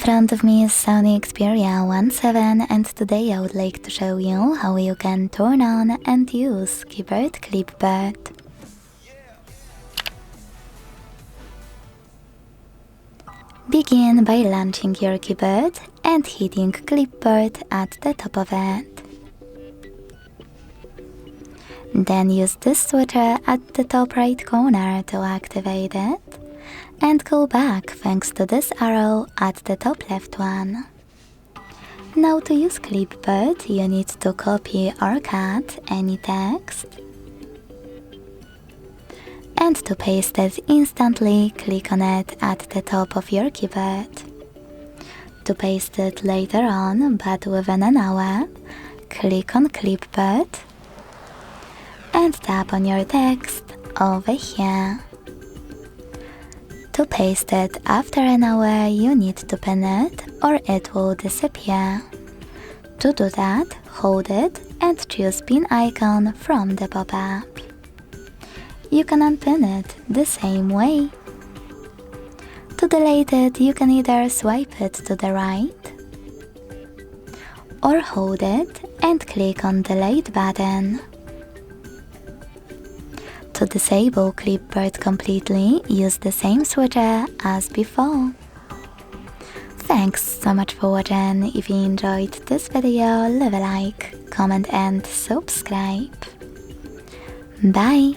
front of me is SONY Xperia VII, and today I would like to show you how you can turn on and use keyboard Clipboard. Begin by launching your keyboard and hitting Clipboard at the top of it. Then use this switcher at the top right corner to activate it, and go back thanks to this arrow at the top left one. Now to use Clipboard, you need to copy or cut any text. And to paste it instantly, click on it at the top of your keyboard. To paste it later on, but within an hour, click on Clipboard and tap on your text over here. To paste it after an hour, you need to pin it or it will disappear. To do that, hold it and choose pin icon from the pop-up. You can unpin it the same way. To delete it, you can either swipe it to the right or hold it and click on Delete button. To disable Clipboard completely, use the same switcher as before. Thanks so much for watching. If you enjoyed this video, leave a like, comment and subscribe. Bye!